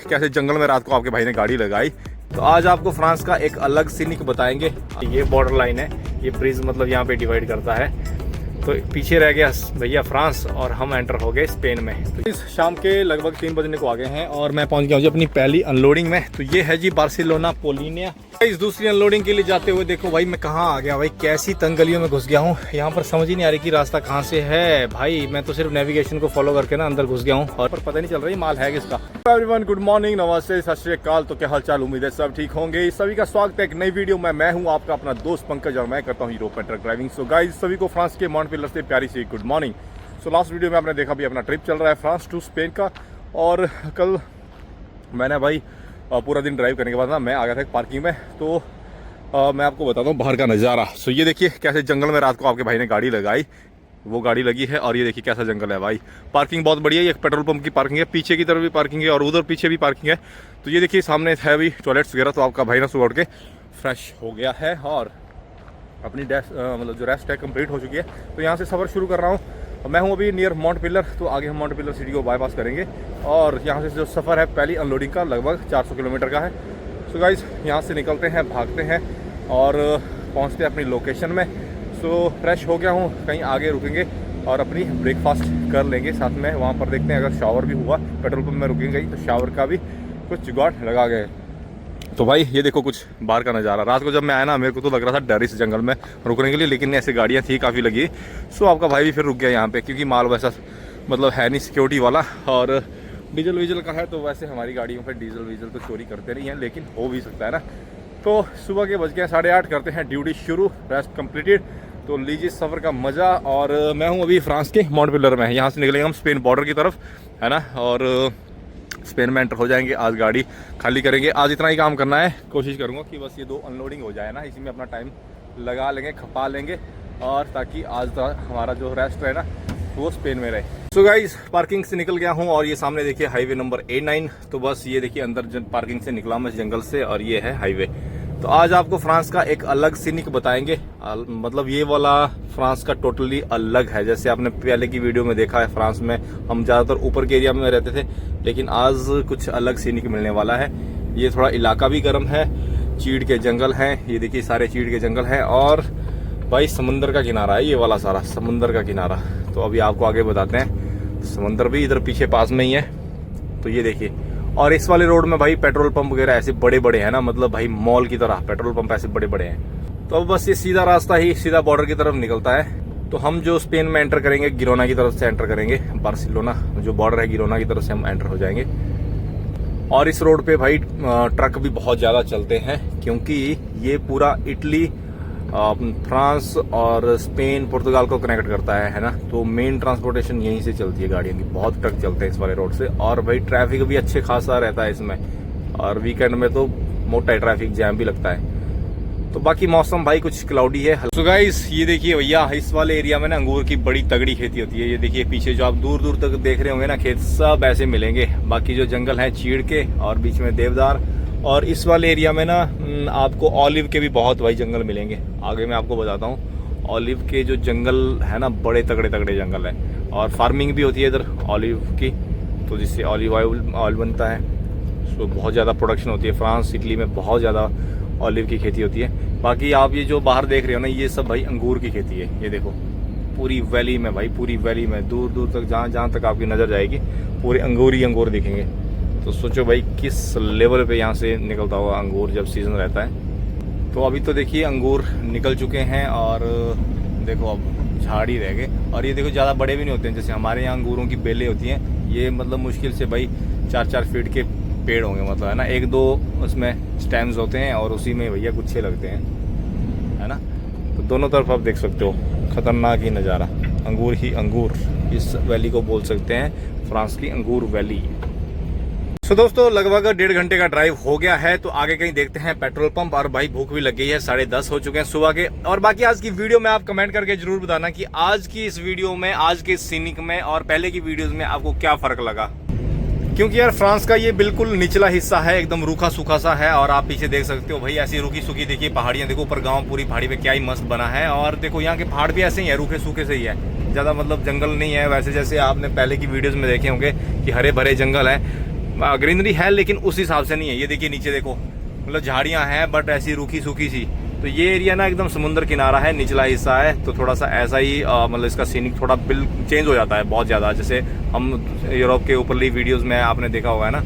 कैसे जंगल में रात को आपके भाई ने गाड़ी लगाई। तो आज आपको फ्रांस का एक अलग सीनिक बताएंगे। ये बॉर्डर लाइन है, ये ब्रिज मतलब यहाँ पे डिवाइड करता है। तो पीछे रह गया भैया फ्रांस और हम एंटर हो गए स्पेन में। तो इस शाम के लगभग 3 बजने को आ गए हैं और मैं पहुंच गया हूँ जी अपनी पहली अनलोडिंग में। तो ये है जी बार्सिलोना पोलिनिया। इस दूसरी अनलोडिंग के लिए जाते हुए देखो भाई मैं कहाँ आ गया भाई, कैसी तंग गलियों में घुस गया हूँ। यहाँ पर समझ ही नहीं आ रही कि रास्ता कहाँ से है भाई। मैं तो सिर्फ नेविगेशन को फॉलो करके ना अंदर घुस गया हूँ और पता नहीं चल रहा माल है किसका। एवरीवन गुड मॉर्निंग, नमस्ते, सत श्री अकाल। तो क्या हाल चाल, उम्मीद है सब ठीक होंगे। सभी का स्वागत है एक नई वीडियो में। मैं हूँ आपका अपना दोस्त पंकज और मैं करता हूँ यूरोप में ट्रक ड्राइविंग। सो गाइज सभी को फ्रांस के मॉन्टपेलर से प्यारी सी good morning. So last video में आपने देखा भी अपना ट्रिप चल रहा है फ्रांस टू स्पेन का। और कल मैंने भाई पूरा दिन ड्राइव करने के बाद ना मैं आ गया था एक पार्किंग में। तो मैं आपको बताता हूँ बाहर का नज़ारा। सो ये देखिए कैसे जंगल में रात को आपके भाई ने गाड़ी लगाई, वो गाड़ी लगी है। और ये देखिए कैसा जंगल है भाई। पार्किंग बहुत बढ़िया है, एक पेट्रोल पंप की पार्किंग है, पीछे की तरफ भी पार्किंग है और उधर पीछे भी पार्किंग है। तो ये देखिए सामने है अभी टॉयलेट्स वगैरह। तो आपका भाई ना सुबह उठ के फ्रेश हो गया है और अपनी मतलब जो रेस्ट है कंप्लीट हो चुकी है। तो यहाँ से सफ़र शुरू कर रहा हूँ। मैं हूँ अभी नियर माउंटपेलर। तो आगे हम माउंटपेलर सिटी को बाईपास करेंगे और यहाँ से जो सफ़र है पहली अनलोडिंग का लगभग 400 किलोमीटर का है। सो गाइज यहाँ से निकलते हैं, भागते हैं और पहुँचते हैं अपनी लोकेशन में। सो फ्रेश हो गया हूँ, कहीं आगे रुकेंगे और अपनी ब्रेकफास्ट कर लेंगे साथ में। वहाँ पर देखते हैं अगर शावर भी हुआ, पेट्रोल पंप में रुकेंगे तो शावर का भी कुछ जुगाड़ लगा गए। तो भाई ये देखो कुछ बाहर का नज़ारा। रात को जब मैं आया ना मेरे को तो लग रहा था डर इस जंगल में रुकने के लिए, लेकिन ऐसे गाड़ियाँ थी काफ़ी लगी। सो आपका भाई भी फिर रुक गया यहाँ पे, क्योंकि माल वैसा मतलब है नहीं सिक्योरिटी वाला और डीजल वीजल का है। तो वैसे हमारी गाड़ियों पर डीजल वीजल तो चोरी करते नहीं हैं, लेकिन हो भी सकता है ना। तो सुबह के बज गए 8:30, करते हैं ड्यूटी शुरू, रेस्ट कम्प्लीटेड। तो लीजिए सफ़र का मज़ा। और मैं हूँ अभी फ्रांस के माउंटपेलर में। यहाँ से निकलेंगे हम स्पेन बॉर्डर की तरफ, है ना, और स्पेन में एंटर हो जाएंगे। आज गाड़ी खाली करेंगे, आज इतना ही काम करना है। कोशिश करूँगा कि बस ये 2 अनलोडिंग हो जाए ना, इसी में अपना टाइम लगा लेंगे, खपा लेंगे और ताकि आज तक हमारा जो रेस्ट है ना वो स्पेन में रहे। सो गाइस पार्किंग से निकल गया हूँ और ये सामने देखिए हाईवे नंबर A9। तो बस ये देखिए अंदर पार्किंग से निकला मैं जंगल से और ये है हाईवे। तो आज आपको फ्रांस का एक अलग सीनिक बताएंगे। मतलब ये वाला फ्रांस का टोटली अलग है। जैसे आपने पहले की वीडियो में देखा है, फ्रांस में हम ज़्यादातर ऊपर के एरिया में रहते थे, लेकिन आज कुछ अलग सीनिक मिलने वाला है। ये थोड़ा इलाका भी गर्म है, चीड़ के जंगल हैं, ये देखिए सारे चीड़ के जंगल हैं और भाई समंदर का किनारा है ये वाला, सारा समंदर का किनारा। तो अभी आपको आगे बताते हैं। समंदर भी इधर पीछे पास में ही है। तो ये देखिए, और इस वाले रोड में भाई पेट्रोल पंप वगैरह ऐसे बड़े बड़े हैं ना, मतलब भाई मॉल की तरह पेट्रोल पंप ऐसे बड़े बड़े हैं। तो अब बस ये सीधा रास्ता ही सीधा बॉर्डर की तरफ निकलता है। तो हम जो स्पेन में एंटर करेंगे गिरोना की तरफ से एंटर करेंगे, बार्सिलोना जो बॉर्डर है गिरोना की तरफ से हम एंटर हो जाएंगे। और इस रोड पे भाई ट्रक भी बहुत ज़्यादा चलते हैं, क्योंकि ये पूरा इटली, फ्रांस और स्पेन, पुर्तगाल को कनेक्ट करता है ना। तो मेन ट्रांसपोर्टेशन यहीं से चलती है गाड़ियों की, बहुत ट्रक चलते हैं इस वाले रोड से। और भाई ट्रैफिक भी अच्छे खासा रहता है इसमें, और वीकेंड में तो मोटा ट्रैफिक जैम भी लगता है। तो बाकी मौसम भाई कुछ क्लाउडी है। सो गाइस ये देखिए भैया, इस वाले एरिया में ना अंगूर की बड़ी तगड़ी खेती होती है। ये देखिए पीछे जो आप दूर दूर तक देख रहे होंगे ना खेत, सब ऐसे मिलेंगे। बाकी जो जंगल है चीड़ के और बीच में देवदार। और इस वाले एरिया में ना आपको ऑलिव के भी बहुत भाई जंगल मिलेंगे। आगे मैं आपको बताता हूँ, ऑलिव के जो जंगल है ना बड़े तगड़े तगड़े जंगल है। और फार्मिंग भी होती है इधर ऑलिव की, तो जिससे ऑलिव ऑयल बनता है। सो बहुत ज़्यादा प्रोडक्शन होती है। फ्रांस इटली में बहुत ज़्यादा ऑलिव की खेती होती है। बाकी आप ये जो बाहर देख रहे हो ना, ये सब भाई अंगूर की खेती है। ये देखो पूरी वैली में भाई, पूरी वैली में दूर दूर तक जहाँ तक आपकी नज़र जाएगी पूरे अंगूर ही अंगूर दिखेंगे। तो सोचो भाई किस लेवल पे यहाँ से निकलता होगा अंगूर जब सीज़न रहता है। तो अभी तो देखिए अंगूर निकल चुके हैं और देखो अब झाड़ ही रह गए। और ये देखो ज़्यादा बड़े भी नहीं होते हैं, जैसे हमारे यहाँ अंगूरों की बेलें होती हैं। ये मतलब मुश्किल से भाई 4-4 फीट के पेड़ होंगे, मतलब है ना। 1-2 उसमें स्टेम्स होते हैं और उसी में भैया गुच्छे लगते हैं, है ना। तो दोनों तरफ आप देख सकते हो खतरनाक ही नज़ारा, अंगूर ही अंगूर। इस वैली को बोल सकते हैं फ्रांस की अंगूर वैली। सो दोस्तों लगभग 1.5 घंटे का ड्राइव हो गया है। तो आगे कहीं देखते हैं पेट्रोल पंप। और भाई भूख भी लग गई है, 10:30 हो चुके हैं सुबह के। और बाकी आज की वीडियो में आप कमेंट करके जरूर बताना कि आज की इस वीडियो में, आज के सीनिक में और पहले की वीडियोस में आपको क्या फर्क लगा। क्योंकि यार फ्रांस का ये बिल्कुल निचला हिस्सा है, एकदम रूखा सूखा सा है। और आप पीछे देख सकते हो भाई ऐसी रूखी सूखी देखिए पहाड़ियाँ, देखो ऊपर गाँव पूरी पहाड़ी पे क्या ही मस्त बना है। और देखो यहाँ के पहाड़ भी ऐसे ही है, रूखे सूखे से ही है, ज़्यादा मतलब जंगल नहीं है वैसे जैसे आपने पहले की वीडियोस में देखे होंगे कि हरे भरे जंगल है। ग्रीनरी है लेकिन उस हिसाब से नहीं है। ये देखिए नीचे देखो, मतलब झाड़ियाँ हैं बट ऐसी रूखी सूखी सी। तो ये एरिया ना एकदम समुद्र किनारा है, निचला हिस्सा है, तो थोड़ा सा ऐसा ही मतलब इसका सीनिक थोड़ा बिल चेंज हो जाता है बहुत ज़्यादा, जैसे हम यूरोप के ऊपरली वीडियोस में आपने देखा होगा है ना।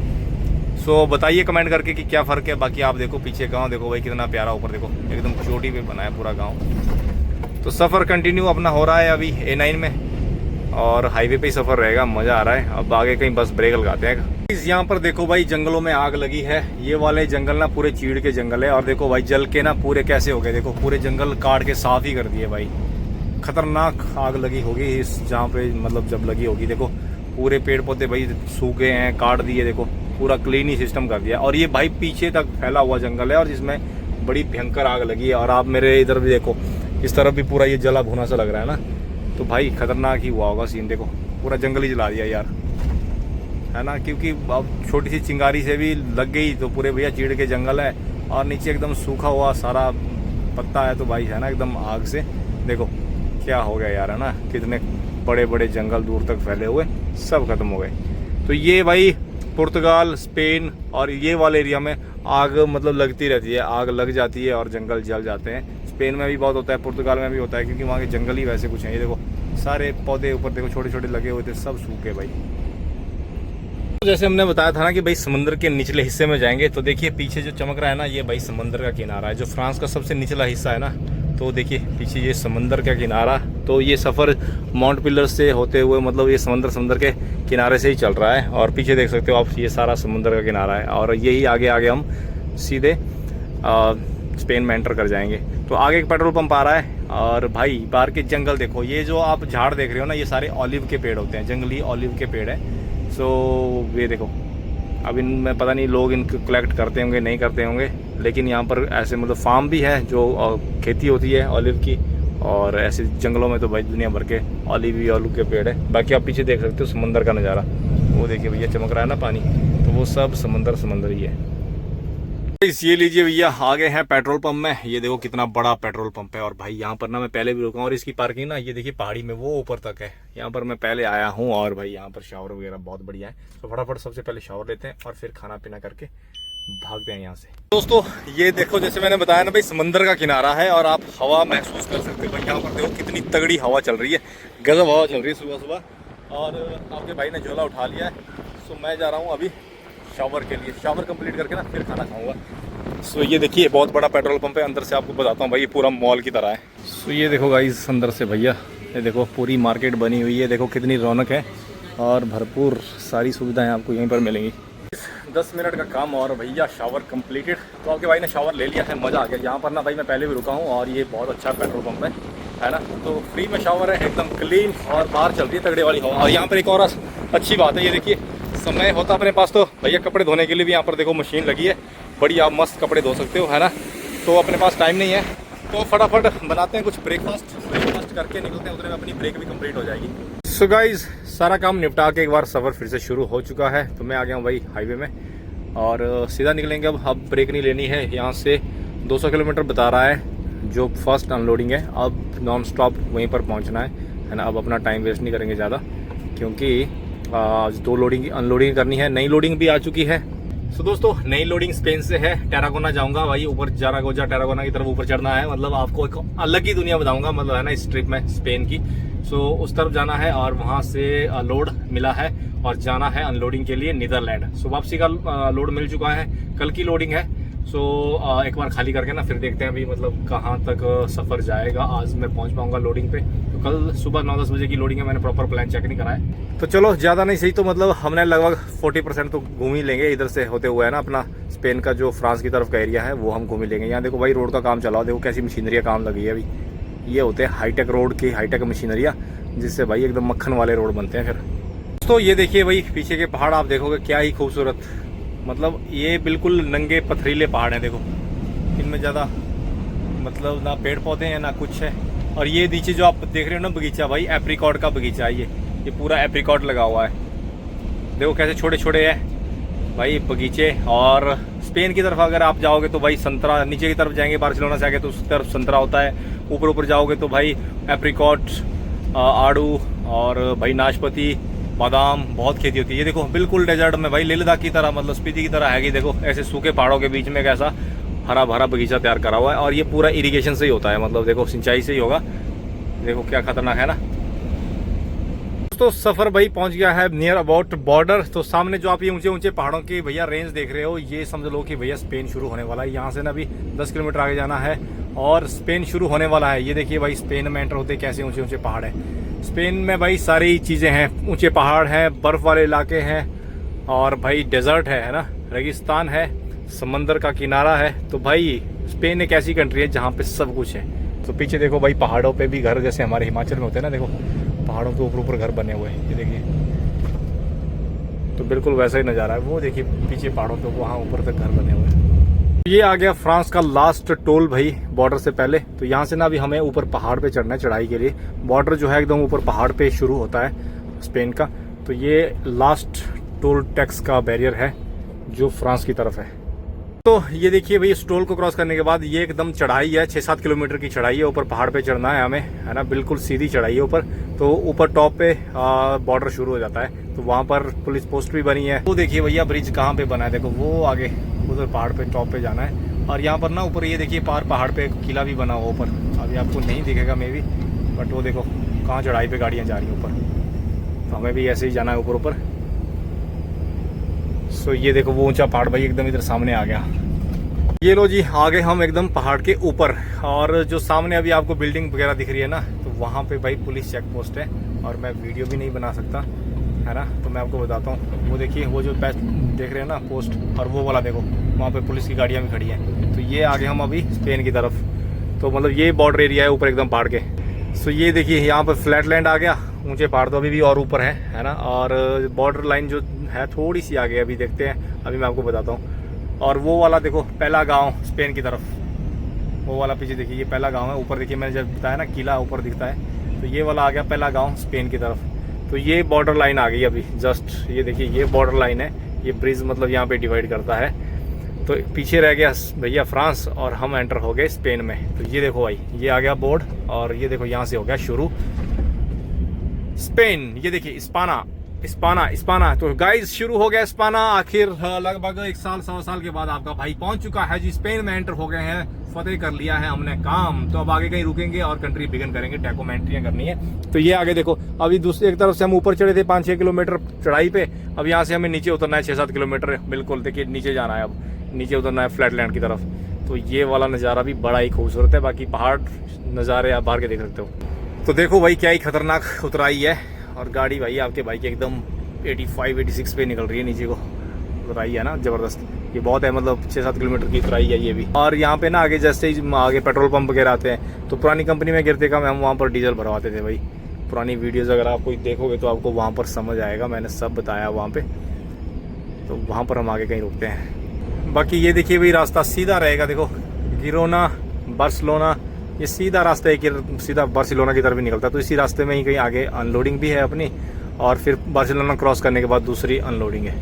सो बताइए कमेंट करके कि क्या फ़र्क है। बाकी आप देखो पीछे गांव देखो भाई कितना प्यारा, ऊपर देखो एकदम चोटी पे बना है पूरा गांव। तो सफ़र कंटिन्यू अपना हो रहा है अभी A9 में, और हाईवे पे ही सफ़र रहेगा, मज़ा आ रहा है। अब आगे कहीं बस ब्रेक लगाते हैं। यहाँ पर देखो भाई जंगलों में आग लगी है। ये वाले जंगल ना पूरे चीड़ के जंगल है, और देखो भाई जल के ना पूरे कैसे हो गए, देखो पूरे जंगल काट के साफ ही कर दिए भाई। खतरनाक आग लगी होगी इस जहाँ पे, मतलब जब लगी होगी देखो पूरे पेड़ पौधे भाई सूखे हैं, काट दिए, देखो पूरा क्लीन ही सिस्टम कर दिया। और ये भाई पीछे तक फैला हुआ जंगल है, और जिसमें बड़ी भयंकर आग लगी है। और आप मेरे इधर भी देखो, इस तरफ भी पूरा ये जला भुना सा लग रहा है ना, तो भाई खतरनाक ही हुआ होगा सीन। देखो पूरा जंगल ही जला दिया यार, है ना, क्योंकि अब छोटी सी चिंगारी से भी लग गई तो पूरे भैया चीड़ के जंगल है, और नीचे एकदम सूखा हुआ सारा पत्ता है, तो भाई है ना एकदम आग से देखो क्या हो गया यार, है ना। कितने बड़े बड़े जंगल दूर तक फैले हुए सब खत्म हो गए। तो ये भाई पुर्तगाल, स्पेन और ये वाले एरिया में आग मतलब लगती रहती है, आग लग जाती है और जंगल जल जाते हैं। स्पेन में भी बहुत होता है, पुर्तगाल में भी होता है, क्योंकि वहाँ के जंगल ही वैसे कुछ हैं। ये देखो सारे पौधे ऊपर देखो छोटे छोटे लगे हुए थे, सब सूखे भाई। जैसे हमने बताया था ना कि भाई समुद्र के निचले हिस्से में जाएंगे, तो देखिए पीछे जो चमक रहा है ना, ये भाई समुद्र का किनारा है, जो फ्रांस का सबसे निचला हिस्सा है ना। तो देखिए पीछे ये समुद्र का किनारा, तो ये सफ़र माउंट पिलर से होते हुए मतलब ये समुद्र के किनारे से ही चल रहा है। और पीछे देख सकते हो आप, ये सारा समुद्र का किनारा है, और यही आगे आगे हम सीधे स्पेन में एंटर कर जाएंगे। तो आगे एक पेट्रोल पंप आ रहा है, और भाई बाहर के जंगल देखो, ये जो आप झाड़ देख रहे हो ना, ये सारे ऑलिव के पेड़ होते हैं, जंगली ऑलिव के पेड़ है। सो ये देखो, अब इनमें पता नहीं लोग इनको कलेक्ट करते होंगे नहीं करते होंगे, लेकिन यहाँ पर ऐसे मतलब फार्म भी है जो खेती होती है ऑलिव की, और ऐसे जंगलों में तो भाई दुनिया भर के ऑलिव के पेड़ है। बाकी आप पीछे देख सकते हो समुंदर का नज़ारा, वो देखिए भैया चमक रहा है ना पानी, तो वो सब समुंदर ही है। ये लीजिए भैया आ गए हैं पेट्रोल पंप में। ये देखो कितना बड़ा पेट्रोल पंप है, और भाई यहाँ पर ना मैं पहले भी रुका हूँ, और इसकी पार्किंग ना ये देखिए पहाड़ी में वो ऊपर तक है। यहाँ पर मैं पहले आया हूँ, और भाई यहाँ पर शावर वगैरह बहुत बढ़िया है। तो फटाफट सबसे पहले शावर लेते हैं और फिर खाना पीना करके भागते हैं यहाँ से। दोस्तों ये देखो, जैसे मैंने बताया ना भाई समुद्र का किनारा है, और आप हवा महसूस कर सकते हो भाई। यहाँ पर देखो कितनी तगड़ी हवा चल रही है, गजब हवा चल रही है सुबह सुबह। और आपके भाई ने झोला उठा लिया है, तो मैं जा रहा हूँ अभी शावर के लिए। शावर कंप्लीट करके ना फिर खाना खाऊंगा। सो ये देखिए बहुत बड़ा पेट्रोल पंप है, अंदर से आपको बताता हूँ भाई, ये पूरा मॉल की तरह है। सो ये देखो गाइस अंदर से भैया, ये देखो पूरी मार्केट बनी हुई है, देखो कितनी रौनक है, और भरपूर सारी सुविधाएं आपको यहीं पर मिलेंगी। 10 मिनट का काम और भैया शावर कंप्लीटेड। तो आपके भाई ने शावर ले लिया है, मज़ा आ गया। यहाँ पर ना भाई मैं पहले भी रुका हूँ, और ये बहुत अच्छा पेट्रोल पंप है ना। तो फ्री में शावर है, एकदम क्लीन, और बाहर चल रही है तगड़े वाली हवा। और यहाँ पर एक और अच्छी बात है, ये देखिए समय होता अपने पास तो भैया कपड़े धोने के लिए भी यहाँ पर देखो मशीन लगी है, बड़ी आप मस्त कपड़े धो सकते हो, है ना। तो अपने पास टाइम नहीं है, तो फटाफट बनाते हैं कुछ ब्रेकफास्ट करके निकलते हैं, उधर में अपनी ब्रेक भी कंप्लीट हो जाएगी। सो गाइज सारा काम निपटा के एक बार सफ़र फिर से शुरू हो चुका है। तो मैं आ गया हूँ भाई हाईवे में, और सीधा निकलेंगे अब ब्रेक नहीं लेनी है। यहाँ से 200 किलोमीटर बता रहा है जो फर्स्ट अनलोडिंग है, अब नॉन स्टॉप वहीं पर पहुँचना है ना। अब अपना टाइम वेस्ट नहीं करेंगे ज़्यादा, क्योंकि 2 लोडिंग अनलोडिंग करनी है। नई लोडिंग भी आ चुकी है। सो दोस्तों नई लोडिंग स्पेन से है, टैरागोना जाऊंगा भाई, ऊपर जारागोजा टैरागोना की तरफ ऊपर चढ़ना है। मतलब आपको एक अलग ही दुनिया बताऊंगा, मतलब है ना इस ट्रिप में स्पेन की। सो उस तरफ जाना है, और वहां से लोड मिला है, और जाना है अनलोडिंग के लिए नीदरलैंड। सो वापसी का लोड मिल चुका है, कल की लोडिंग है। सो एक बार खाली करके ना फिर देखते हैं अभी मतलब कहाँ तक सफ़र जाएगा। आज मैं पहुँच पाऊँगा लोडिंग पे, तो कल सुबह 9-10 बजे की लोडिंग है। मैंने प्रॉपर प्लान चेक नहीं करा है, तो चलो ज़्यादा नहीं सही तो मतलब हमने लगभग 40% तो घूम ही लेंगे इधर से होते हुए, है ना। अपना स्पेन का जो फ्रांस की तरफ का एरिया है वो हम घूम ही लेंगे। यहाँ देखो भाई रोड का काम चला, देखो कैसी मशीनरियाँ काम लगी है अभी। ये होते हैं हाईटेक रोड की हाईटेक मशीनरियाँ, जिससे भाई एकदम मक्खन वाले रोड बनते हैं फिर। तो ये देखिए भाई पीछे के पहाड़ आप देखोगे क्या ही खूबसूरत, मतलब ये बिल्कुल नंगे पथरीले पहाड़ हैं। देखो इनमें ज़्यादा मतलब ना पेड़ पौधे हैं ना कुछ है। और ये नीचे जो आप देख रहे हो ना बगीचा, भाई एप्रिकॉट का बगीचा है ये पूरा एप्रिकॉट लगा हुआ है। देखो कैसे छोटे छोटे हैं भाई बगीचे। और स्पेन की तरफ अगर आप जाओगे तो भाई संतरा, नीचे की तरफ जाएंगे बार्सिलोना से आगे तो उस तरफ संतरा होता है, ऊपर जाओगे तो भाई एप्रिकॉट, आड़ू और भाई नाशपाती, बादाम बहुत खेती होती है। ये देखो बिल्कुल डेजर्ट में भाई, लेह लद्दाख की तरह, मतलब स्पीति की तरह है कि देखो ऐसे सूखे पहाड़ों के बीच में कैसा हरा भरा बगीचा तैयार करा हुआ है। और ये पूरा इरिगेशन से ही होता है, मतलब देखो सिंचाई से ही होगा। देखो क्या खतरनाक है ना। तो सफ़र भाई पहुंच गया है नियर अबाउट बॉर्डर। तो सामने जो आप ये ऊंचे ऊंचे पहाड़ों की भैया रेंज देख रहे हो, ये समझ लो कि भैया स्पेन शुरू होने वाला है। यहाँ से ना अभी 10 किलोमीटर आगे जाना है और स्पेन शुरू होने वाला है। ये देखिए भाई स्पेन में एंटर होते कैसे ऊंचे ऊंचे पहाड़ है। स्पेन में भाई सारी चीज़ें हैं, ऊंचे पहाड़ हैं, बर्फ़ वाले इलाके हैं और भाई डेजर्ट है ना, रेगिस्तान है, समंदर का किनारा है। तो भाई स्पेन एक ऐसी कंट्री है जहाँ पे सब कुछ है। तो पीछे देखो भाई पहाड़ों पे भी घर जैसे हमारे हिमाचल में होते हैं ना, देखो पहाड़ों के ऊपर ऊपर घर बने हुए हैं, ये देखिए। तो बिल्कुल वैसा ही नज़ारा है। वो देखिए पीछे पहाड़ों पे वहाँ ऊपर तक घर बने हुए हैं। ये आ गया फ्रांस का लास्ट टोल भाई बॉर्डर से पहले। तो यहाँ से ना अभी हमें ऊपर पहाड़ पे चढ़ना है चढ़ाई के लिए। बॉर्डर जो है एकदम ऊपर पहाड़ पे शुरू होता है स्पेन का। तो ये लास्ट टोल टैक्स का बैरियर है जो फ्रांस की तरफ है। तो ये देखिए भाई इस टोल को क्रॉस करने के बाद ये एकदम चढ़ाई है, 6-7 किलोमीटर की चढ़ाई है। ऊपर पहाड़ पे चढ़ना है हमें, है ना, बिल्कुल सीधी चढ़ाई है ऊपर। तो ऊपर टॉप पे बॉर्डर शुरू हो जाता है। तो वहाँ पर पुलिस पोस्ट भी बनी है। वो देखिए भैया ब्रिज कहाँ पे बना है, देखो वो आगे उधर पहाड़ पे टॉप पे जाना है। और यहाँ पर ना ऊपर ये देखिए पहाड़ पे किला भी बना हुआ ऊपर, अभी आपको नहीं दिखेगा मे बी, बट वो देखो कहाँ चढ़ाई पे गाड़ियाँ जा रही हैं ऊपर। तो हमें भी ऐसे ही जाना है ऊपर ऊपर। सो ये देखो वो ऊंचा पहाड़ भाई एकदम इधर सामने आ गया। ये लो जी आ गए हम एकदम पहाड़ के ऊपर। और जो सामने अभी आपको बिल्डिंग वगैरह दिख रही है ना, तो वहाँ पे भाई पुलिस चेक पोस्ट है। और मैं वीडियो भी नहीं बना सकता, है ना, तो मैं आपको बताता हूँ। वो देखिए वो जो देख रहे हैं ना पोस्ट, और वो वाला देखो वहाँ पे पुलिस की गाड़ियाँ भी खड़ी हैं। तो ये आगे हम अभी स्पेन की तरफ। तो मतलब ये बॉर्डर एरिया है ऊपर एकदम पहाड़ के। सो ये देखिए यहाँ पर फ्लैट लैंड आ गया, ऊंचे पहाड़ तो अभी भी और ऊपर है ना। और बॉर्डर लाइन जो है थोड़ी सी आगे, अभी देखते हैं, अभी मैं आपको बताता हूँ। और वो वाला देखो पहला गांव स्पेन की तरफ, वो वाला पीछे देखिए ये पहला गांव है। ऊपर देखिए मैंने जब बताया ना किला ऊपर दिखता है, तो ये वाला आ गया पहला गांव स्पेन की तरफ। तो ये बॉर्डर लाइन आ गई अभी जस्ट, ये देखिए ये बॉर्डर लाइन है। ये ब्रिज मतलब यहाँ पे डिवाइड करता है। तो पीछे रह गया भैया फ्रांस और हम एंटर हो गए स्पेन में। तो ये देखो भाई ये आ गया बोर्ड, और ये देखो यहाँ से हो गया शुरू स्पेन। ये देखिए इस्पाना। तो गाइस शुरू हो गया इस्पाना। आखिर लगभग 1-1.25 के बाद आपका भाई पहुंच चुका है जी, स्पेन में एंटर हो गए हैं, फतेह कर लिया है हमने काम। तो अब आगे कहीं रुकेंगे और कंट्री बिगन करेंगे, डॉक्यूमेंट्रियां करनी है। तो ये आगे देखो अभी दूसरी एक तरफ से हम ऊपर चढ़े थे 5-6 किलोमीटर चढ़ाई पे। अब यहाँ से हमें नीचे उतरना है 6-7 किलोमीटर, बिल्कुल देखिए नीचे जाना है, अब नीचे उतरना है फ्लैट लैंड की तरफ। तो ये वाला नज़ारा भी बड़ा ही खूबसूरत है। बाकी पहाड़ नज़ारे आप बाहर के देख सकते हो। तो देखो भाई क्या ही खतरनाक उतराई है। और गाड़ी भाई आपके भाई की एकदम 85-86 पे निकल रही है नीचे को, उतराई है ना ज़बरदस्त। ये बहुत है, मतलब 6-7 किलोमीटर की उतराई है ये भी। और यहाँ पे ना आगे जैसे ही आगे पेट्रोल पंप वगैरह आते हैं, तो पुरानी कंपनी में गिरते कम हम वहाँ पर डीजल भरवाते थे भाई। पुरानी वीडियोज़ अगर आप कोई देखोगे तो आपको वहाँ पर समझ आएगा, मैंने सब बताया वहाँ पर। तो वहाँ पर हम आगे कहीं रुकते हैं। बाकी ये देखिए भाई रास्ता सीधा रहेगा, देखो गिरोना बार्सिलोना, ये सीधा रास्ता है कि सीधा बार्सिलोना की तरफ ही निकलता है। तो इसी रास्ते में ही कहीं आगे अनलोडिंग भी है अपनी, और फिर बार्सिलोना क्रॉस करने के बाद दूसरी अनलोडिंग है।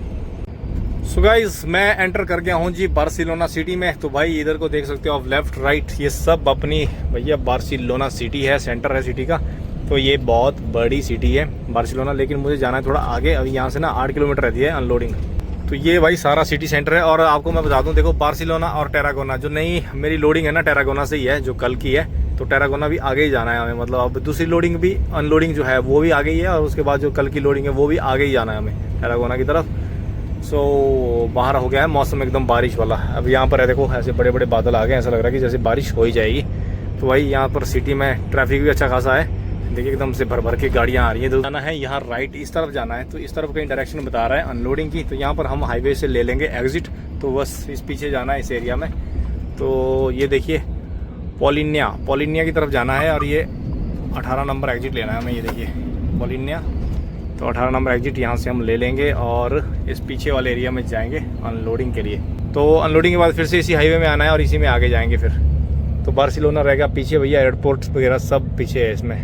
सो गाइस मैं एंटर कर गया हूँ जी बार्सिलोना सिटी में। तो भाई इधर को देख सकते हो आप, लेफ्ट राइट ये सब अपनी भैया बार्सिलोना सिटी है, सेंटर है सिटी का। तो ये बहुत बड़ी सिटी है बार्सिलोना, लेकिन मुझे जाना है थोड़ा आगे। अभी यहाँ से ना 8 किलोमीटर रहती है अनलोडिंग। तो ये भाई सारा सिटी सेंटर है। और आपको मैं बता दूं, देखो बार्सिलोना और टेरागोना, जो नई मेरी लोडिंग है ना टेरागोना से ही है, जो कल की है। तो टेरागोना भी आगे ही जाना है हमें, मतलब अब दूसरी लोडिंग भी अनलोडिंग जो है वो भी आगे ही है, और उसके बाद जो कल की लोडिंग है वो भी आगे ही जाना है हमें टेरागोना की तरफ। सो बाहर हो गया है मौसम एकदम बारिश वाला। अब यहाँ पर है देखो ऐसे बड़े बड़े बादल आ गए, ऐसा लग रहा है कि जैसे बारिश हो ही जाएगी। तो भाई यहाँ पर सिटी में ट्रैफिक भी अच्छा खासा है, देखिए एकदम से भर भर के गाड़ियाँ आ रही हैं। तो जाना है यहाँ राइट, इस तरफ जाना है। तो इस तरफ कहीं डायरेक्शन बता रहा है अनलोडिंग की। तो यहाँ पर हम हाईवे से ले लेंगे एग्जिट। तो बस इस पीछे जाना है इस एरिया में। तो ये देखिए पॉलिनिया की तरफ जाना है, और ये 18 नंबर एग्जिट लेना है हमें। ये देखिए पॉलिनिया, तो 18 नंबर एग्जिट यहाँ से हम ले लेंगे और इस पीछे वाले एरिया में जाएंगे अनलोडिंग के लिए। तो अनलोडिंग के बाद फिर से इसी हाईवे में आना है और इसी में आगे जाएंगे फिर। तो बार्सिलोना रहेगा पीछे भैया, एयरपोर्ट वगैरह सब पीछे है इसमें।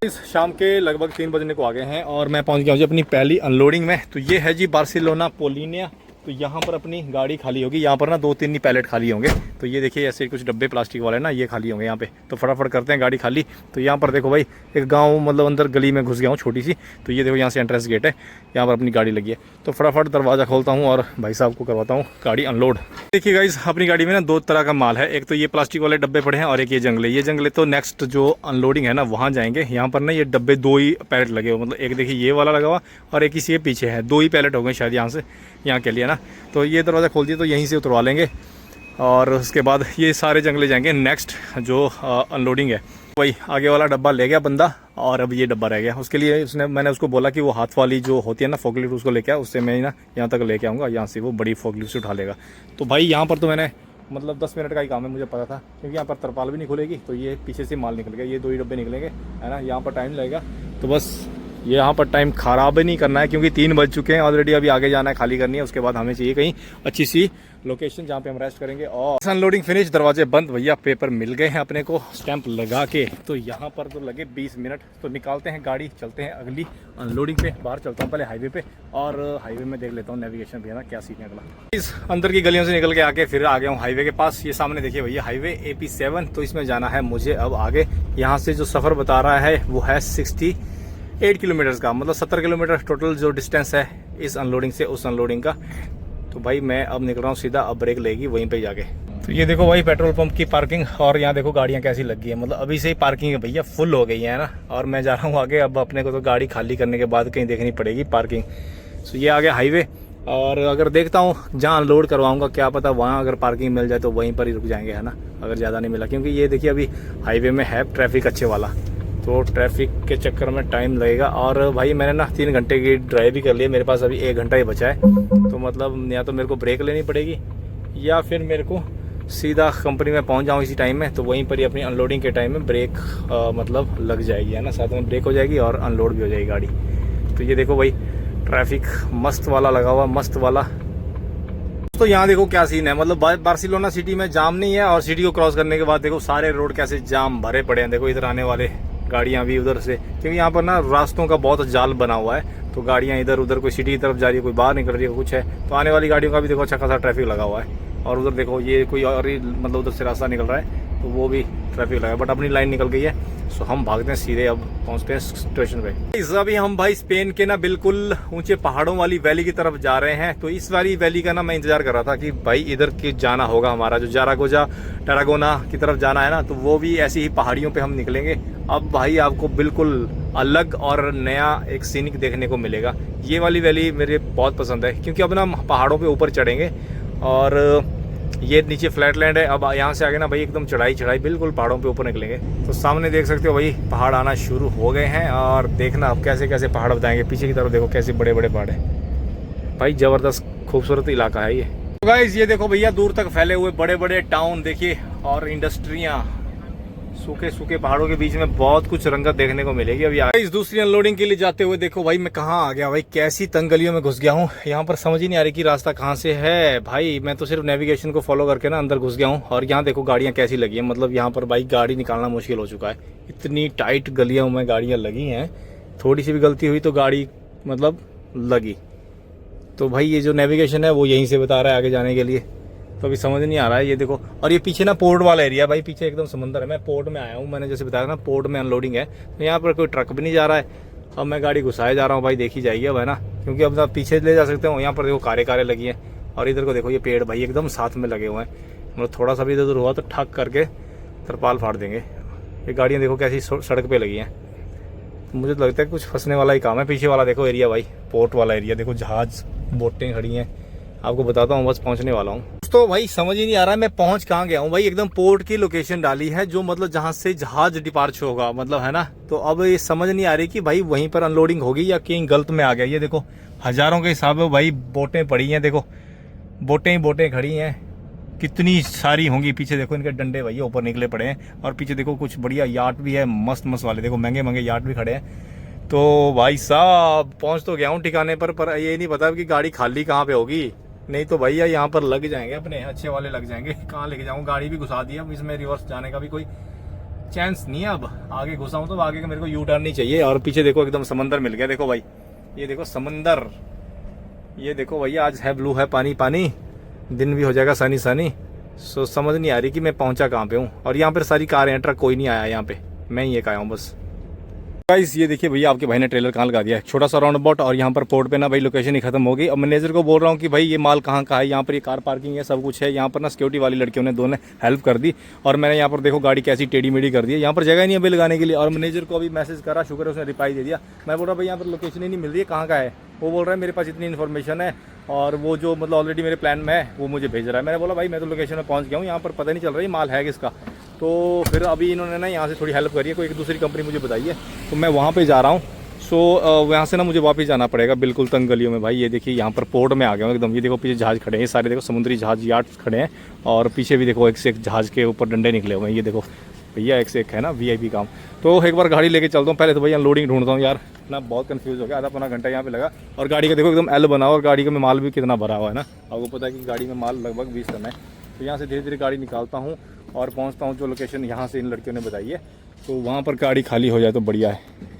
इस शाम के लगभग 3 बजने को आ गए हैं और मैं पहुंच गया हूँ जी अपनी पहली अनलोडिंग में। तो ये है जी बार्सिलोना पोलिनिया। तो यहाँ पर अपनी गाड़ी खाली होगी, यहाँ पर ना 2-3 ही पैलेट खाली होंगे। तो ये देखिए ऐसे कुछ डब्बे प्लास्टिक वाले ना ये खाली होंगे यहाँ पे, तो फटाफट करते हैं गाड़ी खाली। तो यहाँ पर देखो भाई एक गांव मतलब अंदर गली में घुस गया हूँ छोटी सी, तो ये देखो यहाँ से एंट्रेंस गेट है, यहाँ पर अपनी गाड़ी लगी है। तो फटाफट दरवाज़ा खोलता हूँ और भाई साहब को करवाता हूँ गाड़ी अनलोड। देखिए गाइस अपनी गाड़ी में ना 2 तरह का माल है, एक तो ये प्लास्टिक वाले डब्बे पड़े हैं और एक ये जंगले। ये जंगले तो नेक्स्ट जो अनलोडिंग है ना वहाँ जाएंगे। यहाँ पर ना ये डब्बे 2 ही पैलेट लगे हुए, मतलब एक देखिए ये वाला लगा हुआ और एक इसी के पीछे है, 2 ही पैलेट हो गए शायद यहाँ से यहाँ के लिए ना। तो ये दरवाज़ा खोल दिया तो यहीं से उतरवा लेंगे और उसके बाद ये सारे जंगले जाएंगे नेक्स्ट जो अनलोडिंग है। वही आगे वाला डब्बा ले गया बंदा और अब ये डब्बा रह गया। उसके लिए मैंने उसको बोला कि वो हाथ वाली जो होती है ना फोकलिफ्ट उसको लेके आ, उससे मैं ना यहाँ तक लेके आऊँगा, यहाँ से वो बड़ी फोकलिफ्ट से उठा लेगा। तो भाई यहाँ पर तो मैंने मतलब 10 मिनट का ही काम है, मुझे पता था, क्योंकि यहाँ पर तरपाल भी नहीं खुलेगी। तो ये पीछे से माल निकल गया, ये 2 ही डब्बे निकलेंगे है ना, यहाँ पर टाइम लगेगा। तो बस ये यहाँ पर टाइम ख़राब ही नहीं करना है, क्योंकि 3 बज चुके हैं ऑलरेडी। अभी आगे जाना है, खाली करनी है, उसके बाद हमें चाहिए कहीं अच्छी सी लोकेशन जहाँ पे हम रेस्ट करेंगे। और अनलोडिंग फिनिश, दरवाजे बंद, भैया पेपर मिल गए हैं अपने को स्टैंप लगा के। तो यहाँ पर तो लगे 20 मिनट। तो निकालते हैं गाड़ी, चलते हैं अगली अनलोडिंग पे। बाहर चलता हूँ पहले हाईवे पे, और हाईवे में देख लेता हूँ नेविगेशन भी है ना क्या सीन है अगला। इस अंदर की गलियों से निकल के आके फिर आ गया हूँ हाईवे के पास। ये सामने देखिए भैया हाईवे AP7, तो इसमें जाना है मुझे अब आगे। यहाँ से जो सफ़र बता रहा है वो है 68 किलोमीटर्स का, मतलब 70 किलोमीटर टोटल जो डिस्टेंस है इस अनलोडिंग से उस अनलोडिंग का। तो भाई मैं अब निकल रहा हूँ सीधा, अब ब्रेक लेगी वहीं पे जाके। तो ये देखो भाई पेट्रोल पंप की पार्किंग, और यहाँ देखो गाड़ियाँ कैसी लगी है, मतलब अभी से ही पार्किंग है भैया, फुल हो गई है ना। और मैं जा रहा हूँ आगे, अब अपने को तो गाड़ी खाली करने के बाद कहीं देखनी पड़ेगी पार्किंग। तो ये आ गया हाईवे, और अगर देखता हूँ जहाँ अनलोड करवाऊँगा क्या पता वहाँ अगर पार्किंग मिल जाए तो वहीं पर ही रुक जाएंगे है ना, अगर ज़्यादा नहीं मिला। क्योंकि ये देखिए अभी हाईवे में है ट्रैफिक अच्छे वाला, तो ट्रैफिक के चक्कर में टाइम लगेगा। और भाई मैंने ना 3 घंटे की ड्राइव भी कर ली है, मेरे पास अभी 1 घंटा ही बचा है। तो मतलब या तो मेरे को ब्रेक लेनी पड़ेगी या फिर मेरे को सीधा कंपनी में पहुंच जाऊं इसी टाइम में, तो वहीं पर ही अपनी अनलोडिंग के टाइम में ब्रेक मतलब लग जाएगी है ना, साथ में ब्रेक हो जाएगी और अनलोड भी हो जाएगी गाड़ी। तो ये देखो भाई ट्रैफिक मस्त वाला लगा हुआ, मस्त वाला। तो यहाँ देखो क्या सीन है, मतलब बार्सिलोना सिटी में जाम नहीं है, और सिटी को क्रॉस करने के बाद देखो सारे रोड कैसे जाम भरे पड़े हैं। देखो इधर आने वाले गाड़ियाँ भी उधर से, क्योंकि यहाँ पर ना रास्तों का बहुत जाल बना हुआ है। तो गाड़ियाँ इधर उधर, कोई सिटी की तरफ जा रही है, कोई बाहर निकल रही है, कुछ है। तो आने वाली गाड़ियों का भी देखो अच्छा खासा ट्रैफिक लगा हुआ है। और उधर देखो ये कोई और ही मतलब उधर से रास्ता निकल रहा है, तो वो भी ट्रैफिक लगा है। बट अपनी लाइन निकल गई है, सो हम भागते हैं सीधे, अब पहुँचते हैं स्टेशन पे। अभी हम भाई स्पेन के ना बिल्कुल ऊंचे पहाड़ों वाली वैली की तरफ जा रहे हैं। तो इस वाली वैली का ना मैं इंतजार कर रहा था कि भाई इधर की जाना होगा हमारा, जो टरागोना की तरफ जाना है ना, तो वो भी ऐसी ही पहाड़ियों पे हम निकलेंगे। अब भाई आपको बिल्कुल अलग और नया एक सीनिक देखने को मिलेगा। ये वाली वैली मेरे बहुत पसंद है, क्योंकि अब ना हम पहाड़ों पे ऊपर चढ़ेंगे, और ये नीचे फ्लैट लैंड है। अब यहाँ से आगे ना भाई एकदम चढ़ाई बिल्कुल पहाड़ों पे ऊपर निकलेंगे। तो सामने देख सकते हो भाई पहाड़ आना शुरू हो गए हैं, और देखना अब कैसे कैसे पहाड़ बताएंगे। पीछे की तरफ देखो कैसे बड़े बड़े पहाड़ है भाई, ज़बरदस्त खूबसूरत इलाका है ये। तो गाइस ये देखो भैया दूर तक फैले हुए बड़े बड़े टाउन देखिए, और इंडस्ट्रियाँ, सूखे सूखे पहाड़ों के बीच में बहुत कुछ रंगत देखने को मिलेगी। अभी इस दूसरी अनलोडिंग के लिए जाते हुए देखो भाई मैं कहाँ आ गया भाई, कैसी तंग गलियों में घुस गया हूँ। यहाँ पर समझ ही नहीं आ रही कि रास्ता कहाँ से है भाई। मैं तो सिर्फ नेविगेशन को फॉलो करके ना अंदर घुस गया हूँ। और यहाँ देखो गाड़ियाँ कैसी लगी हैं, मतलब यहाँ पर भाई गाड़ी निकालना मुश्किल हो चुका है, इतनी टाइट गलियों में गाड़ियाँ लगी हैं। थोड़ी सी भी गलती हुई तो गाड़ी मतलब लगी। तो भाई ये जो नेविगेशन है वो यहीं से बता रहा है आगे जाने के लिए, तो अभी समझ नहीं आ रहा है। ये देखो, और ये पीछे ना पोर्ट वाला एरिया भाई, पीछे एकदम समंदर है। मैं पोर्ट में आया हूँ, मैंने जैसे बताया ना पोर्ट में अनलोडिंग है। तो यहाँ पर कोई ट्रक भी नहीं जा रहा है। अब मैं गाड़ी घुसाए जा रहा हूँ भाई, देखी जाएगी अब है ना, क्योंकि अब आप पीछे ले जा सकते हो। यहाँ पर देखो कारें लगी हैं, और इधर को देखो ये पेड़ भाई एकदम साथ में लगे हुए हैं, मतलब थोड़ा सा भी इधर उधर हुआ तो ठक करके तरपाल फाड़ देंगे। ये गाड़ियाँ देखो कैसी सड़क पर लगी हैं। मुझे तो लगता है कुछ फंसने वाला ही काम है। पीछे वाला देखो एरिया भाई, पोर्ट वाला एरिया देखो, जहाज बोटें खड़ी हैं। आपको बताता हूँ, बस पहुँचने वाला हूँ। तो भाई समझ ही नहीं आ रहा है मैं पहुंच कहाँ गया हूँ भाई। एकदम पोर्ट की लोकेशन डाली है, जो मतलब जहां से जहाज डिपार्चर होगा, मतलब है ना। तो अब ये समझ नहीं आ रही कि भाई वहीं पर अनलोडिंग होगी या कहीं गलत में आ गया। ये देखो हजारों के हिसाब में भाई बोटें पड़ी हैं, देखो बोटें ही बोटें खड़ी हैं, कितनी सारी होंगी। पीछे देखो इनके डंडे भैया ऊपर निकले पड़े हैं, और पीछे देखो कुछ बढ़िया यार्ड भी है, मस्त मस्त वाले, देखो महंगे महंगे यार्ड भी खड़े हैं। तो भाई साहब पहुँच तो गया हूँ ठिकाने पर ये नहीं पता कि गाड़ी खाली कहाँ पे होगी। नहीं तो भैया यहाँ पर लग जाएंगे अपने अच्छे वाले, लग जाएंगे। कहाँ लेके जाऊँ, गाड़ी भी घुसा दी, अब इसमें रिवर्स जाने का भी कोई चांस नहीं है। अब आगे घुसाऊँ तो आगे का मेरे को यू टर्न नहीं चाहिए। और पीछे देखो एकदम समंदर मिल गया, देखो भाई ये देखो समंदर, ये देखो भैया आज है ब्लू है पानी पानी, दिन भी हो जाएगा सनी सनी, सो समझ नहीं आ रही कि मैं पहुंचा कहाँ पे हूँ। और यहाँ पर सारी कारें हैं, ट्रक कोई नहीं आया यहाँ पे, मैं ही एक आया हूँ बस। गाइस ये देखिए भैया, आपके भाई ने ट्रेलर कहाँ लगा दिया है, छोटा सा राउंड अबाउट। और यहाँ पर पोर्ट पे ना भाई लोकेशन ही खत्म हो गई। अब मैनेजर को बोल रहा हूँ कि भाई ये माल कहाँ का है, यहाँ पर ये कार पार्किंग है, सब कुछ है। यहाँ पर ना सिक्योरिटी वाली लड़कियों ने दोनों हेल्प कर दी। और मैंने यहाँ पर देखो गाड़ी कैसी टेढ़ी मेढ़ी कर दी है, यहाँ पर जगह नहीं है बिल लगाने के लिए। और मैनेजर को अभी मैसेज करा, शुक्र है उसने रिप्लाई दे दिया। मैं बोल रहा भाई यहाँ पर लोकेशन ही नहीं मिल रही है, कहाँ का है। वो बोल रहा है मेरे पास इतनी इन्फॉर्मेशन है और वो जो मतलब ऑलरेडी मेरे प्लान में है वो मुझे भेज रहा है। मैंने बोला भाई मैं तो लोकेशन में पहुँच गया हूँ, यहाँ पर पता नहीं चल रहा है माल है किसका। तो फिर अभी इन्होंने ना यहाँ से थोड़ी हेल्प करी है, कोई एक दूसरी कंपनी मुझे बताई है, तो मैं वहाँ पे जा रहा हूँ। सो यहाँ से ना मुझे वापस जाना पड़ेगा बिल्कुल तंग गलियों में। भाई ये देखिए यहाँ पर पोर्ट में आ गया हूँ एकदम। ये देखो पीछे जहाज़ खड़े हैं, सारे देखो समुद्री जहाज़ यार्ड खड़े हैं। और पीछे भी देखो एक से एक जहाज़ के ऊपर डंडे निकले हुए हैं। ये देखो भैया एक से एक है ना वीआईपी काम। तो एक बार गाड़ी लेके चलता हूँ, पहले तो भैया अनलोडिंग ढूंढता हूँ यार ना, बहुत कंफ्यूज हो गया, आधा पौना घंटा यहाँ पे लगा। और गाड़ी का देखो एकदम एल बना हुआ, और गाड़ी का में माल भी कितना भरा हुआ है ना। आपको पता है कि गाड़ी में माल लगभग 20 टन है। तो यहाँ से धीरे धीरे गाड़ी निकालता हूँ और पहुँचता हूँ जो लोकेशन यहाँ से इन लड़कियों ने बताई है, तो वहाँ पर गाड़ी खाली हो जाए तो बढ़िया है।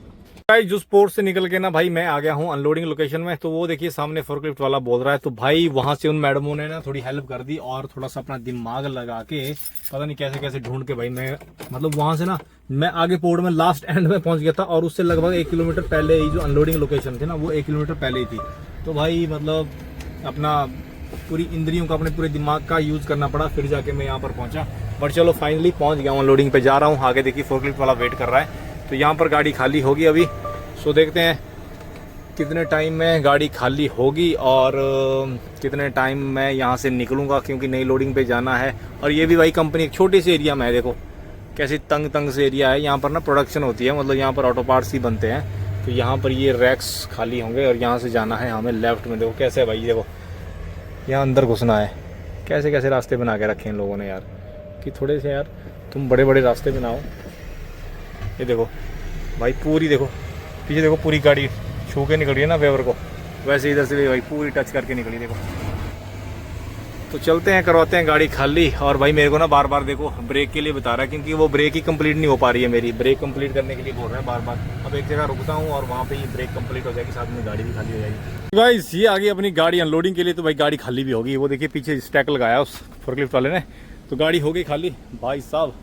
भाई जो पोर्ट से निकल के ना भाई मैं आ गया हूँ अनलोडिंग लोकेशन में। तो वो देखिए सामने फोर्कलिफ्ट वाला बोल रहा है। तो भाई वहां से उन मैडमों ने ना थोड़ी हेल्प कर दी और थोड़ा सा अपना दिमाग लगा के पता नहीं कैसे कैसे ढूंढ के भाई मैं मतलब वहां से ना मैं आगे पोर्ट में लास्ट एंड में पहुंच गया था। और उससे लगभग 1 किलोमीटर पहले ही जो अनलोडिंग लोकेशन थी ना वो 1 किलोमीटर पहले ही थी। तो भाई मतलब अपना पूरी इंद्रियों का, अपने पूरे दिमाग का यूज करना पड़ा, फिर जाके मैं यहाँ पर पहुंचा। बट चलो फाइनली पहुंच गया हूँ, अनलोडिंग पे जा रहा हूँ। आगे देखिए फोर्कलिफ्ट वाला वेट कर रहा है। तो यहाँ पर गाड़ी खाली होगी अभी। सो देखते हैं कितने टाइम में गाड़ी खाली होगी और कितने टाइम में यहाँ से निकलूँगा, क्योंकि नई लोडिंग पे जाना है। और ये भी भाई कंपनी एक छोटे से एरिया में है, देखो कैसी तंग से एरिया है। यहाँ पर ना प्रोडक्शन होती है, मतलब यहाँ पर ऑटो पार्ट्स ही बनते हैं। तो यहाँ पर ये रैक्स खाली होंगे और यहाँ से जाना है हमें लेफ्ट में। देखो कैसे है भाई, देखो यहाँ अंदर घुसना है। कैसे कैसे रास्ते बना के रखे हैं लोगों ने यार, कि थोड़े से यार तुम बड़े बड़े रास्ते बनाओ। ये देखो भाई पूरी देखो पीछे देखो, पूरी गाड़ी छू के निकल रही है ना वेवर को, वैसे इधर से भी भाई पूरी टच करके निकली देखो। तो चलते हैं, करवाते हैं गाड़ी खाली। और भाई मेरे को ना बार बार देखो ब्रेक के लिए बता रहा है, क्योंकि वो ब्रेक ही कंप्लीट नहीं हो पा रही है मेरी। ब्रेक कंप्लीट करने के लिए बोल रहा है बार बार। अब एक जगह रुकता हूँ और वहाँ पे ही ब्रेक कंप्लीट हो जाएगी, साथ में गाड़ी भी खाली हो जाएगी। गाइस ये आ गई अपनी गाड़ी अनलोडिंग के लिए। तो भाई गाड़ी खाली भी होगी, वो देखिए पीछे स्टैक लगाया उस फोर्कलिफ्ट वाले ने। तो गाड़ी हो गई खाली भाई साहब,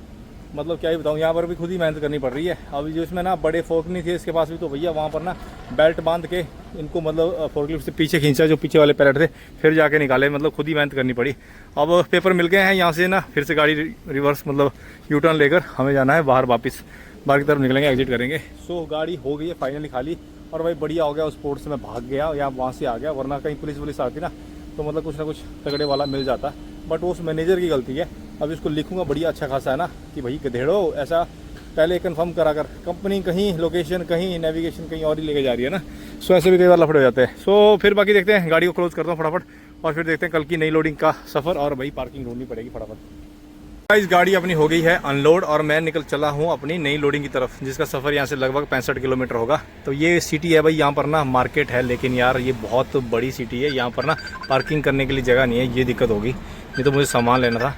मतलब क्या ही बताऊँ, यहाँ पर भी खुद ही मेहनत करनी पड़ रही है। अभी जो इसमें ना बड़े फोर्क नहीं थे इसके पास भी, तो भैया वहाँ पर ना बेल्ट बांध के इनको मतलब फोर्कलिफ्ट से पीछे खींचा, जो पीछे वाले पैलेट थे, फिर जाके निकाले। मतलब खुद ही मेहनत करनी पड़ी। अब पेपर मिल गए हैं, यहाँ से ना फिर से गाड़ी रिवर्स मतलब यू टर्न लेकर हमें जाना है बाहर, वापस बाहर की तरफ निकलेंगे, एग्जिट करेंगे। सो गाड़ी हो गई है फाइनली खाली। और भाई बढ़िया हो गया, उस पोर्ट से मैं भाग गया या वहाँ से आ गया, वरना कहीं पुलिस वुलिस आती ना तो मतलब कुछ ना कुछ तगड़े वाला मिल जाता। बट वो उस मैनेजर की गलती है। अब इसको लिखूंगा बढ़िया अच्छा खासा है ना कि भाई गधेड़ो, ऐसा पहले कंफर्म करा कर। कंपनी कहीं, लोकेशन कहीं, नेविगेशन कहीं और ही लेके जा रही है ना। सो ऐसे भी कई बार लफड़े हो जाते हैं। सो फिर बाकी देखते हैं, गाड़ी को क्लोज करता हूँ फटाफट और फिर देखते हैं कल की नई लोडिंग का सफ़र। और भाई पार्किंग ढूंढनी पड़ेगी फटाफट। इस गाड़ी अपनी हो गई है अनलोड और मैं निकल चला हूँ अपनी नई लोडिंग की तरफ, जिसका सफ़र यहाँ से लगभग 65 किलोमीटर होगा। तो ये सिटी है भाई, यहाँ पर ना मार्केट है, लेकिन यार ये बहुत बड़ी सिटी है, यहाँ पर ना पार्किंग करने के लिए जगह नहीं है, ये दिक्कत होगी। नहीं तो मुझे सामान लेना था।